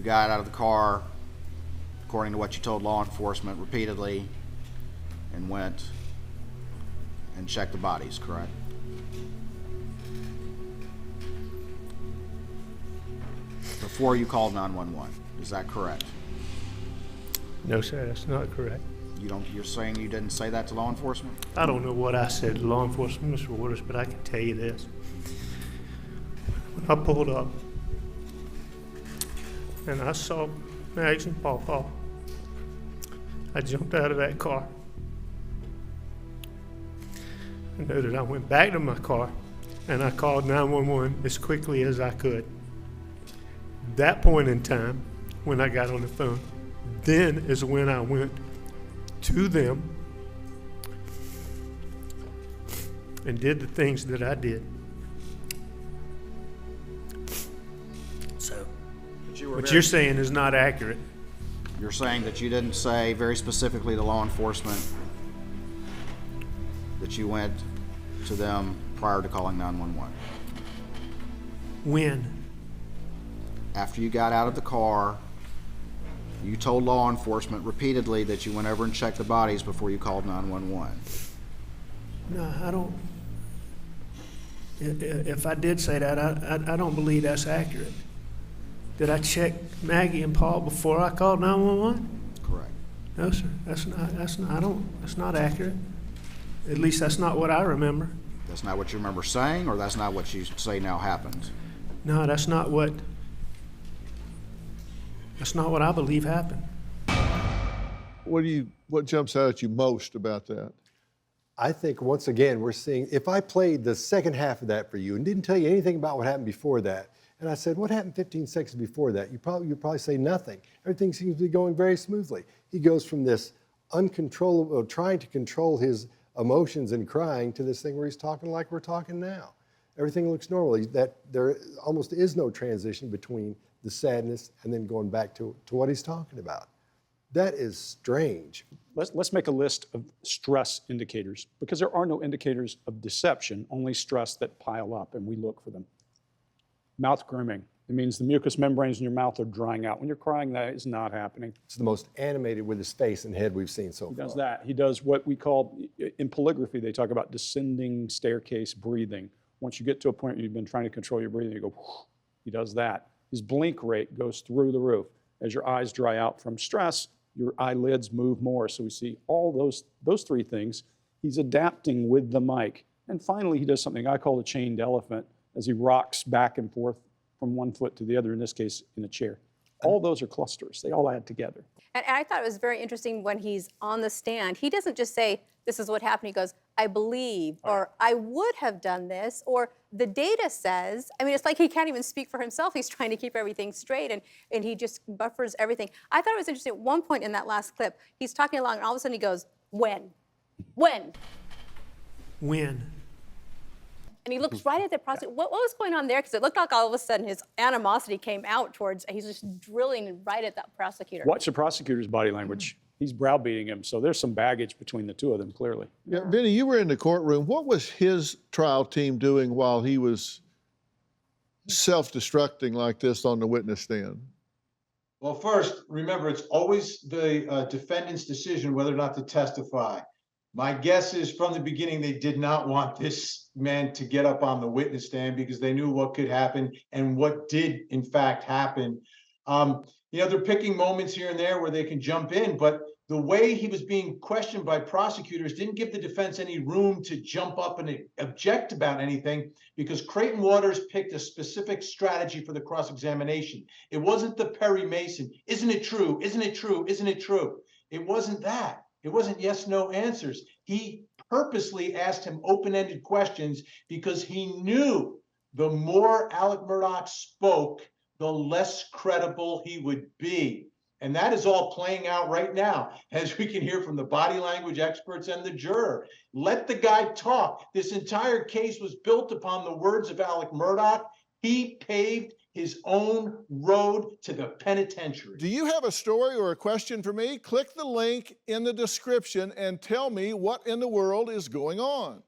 got out of the car, according to what you told law enforcement repeatedly, and went and checked the bodies, correct? Before you called 911, is that correct? No, sir, that's not correct. You're saying you didn't say that to law enforcement? I don't know what I said to law enforcement, Mr. Waters, but I can tell you this. When I pulled up and I saw Mags and Paw, I jumped out of that car. I know that I went back to my car and I called 911 as quickly as I could. That point in time, when I got on the phone, then is when I went to them and did the things that I did. So, what you're saying is not accurate. You're saying that you didn't say very specifically to law enforcement that you went to them prior to calling 911? When? After you got out of the car, you told law enforcement repeatedly that you went over and checked the bodies before you called 911. No, I don't. If I did say that, I don't believe that's accurate. Did I check Maggie and Paul before I called 911? Correct. No, sir. That's not accurate. At least that's not what I remember. That's not what you remember saying, or that's not what you say now happened? No, that's not what I believe happened. What jumps out at you most about that? I think once again we're seeing, if I played the second half of that for you and didn't tell you anything about what happened before that, and I said, what happened 15 seconds before that? You'd probably say nothing. Everything seems to be going very smoothly. He goes from this uncontrollable, trying to control his emotions and crying, to this thing where he's talking like we're talking now. Everything looks normal. That there almost is no transition between the sadness and then going back to what he's talking about. That is strange. Let's make a list of stress indicators, because there are no indicators of deception, only stress that pile up, and we look for them. Mouth grooming. It means the mucous membranes in your mouth are drying out. When you're crying, that is not happening. It's the most animated with his face and head we've seen so far. He does that. He does what we call, in polygraphy, they talk about descending staircase breathing. Once you get to a point where you've been trying to control your breathing, you go, whoosh. He does that. His blink rate goes through the roof. As your eyes dry out from stress, your eyelids move more. So we see all those three things. He's adapting with the mic. And finally, he does something I call the chained elephant, as he rocks back and forth from one foot to the other, in this case, in a chair. All those are clusters. They all add together. And I thought it was very interesting when he's on the stand. He doesn't just say, this is what happened. He goes, I believe, or I would have done this, or the data says. I mean, it's like he can't even speak for himself. He's trying to keep everything straight, and he just buffers everything. I thought it was interesting. At one point in that last clip, he's talking along, and all of a sudden he goes, when? When? When? And he looks right at the prosecutor. What was going on there? Because it looked like all of a sudden his animosity came out towards, he's just drilling right at that prosecutor. Watch the prosecutor's body language. He's browbeating him, so there's some baggage between the two of them, clearly. Yeah, Vinnie, you were in the courtroom. What was his trial team doing while he was self-destructing like this on the witness stand? Well, first, remember, it's always the defendant's decision whether or not to testify. My guess is from the beginning, they did not want this man to get up on the witness stand because they knew what could happen and what did, in fact, happen. They're picking moments here and there where they can jump in, but the way he was being questioned by prosecutors didn't give the defense any room to jump up and object about anything, because Creighton Waters picked a specific strategy for the cross-examination. It wasn't the Perry Mason, isn't it true, isn't it true, isn't it true? It wasn't that. It wasn't yes, no answers. He purposely asked him open-ended questions because he knew the more Alec Murdaugh spoke, the less credible he would be. And that is all playing out right now, as we can hear from the body language experts and the juror. Let the guy talk. This entire case was built upon the words of Alec Murdaugh. He paved his own road to the penitentiary. Do you have a story or a question for me? Click the link in the description and tell me what in the world is going on.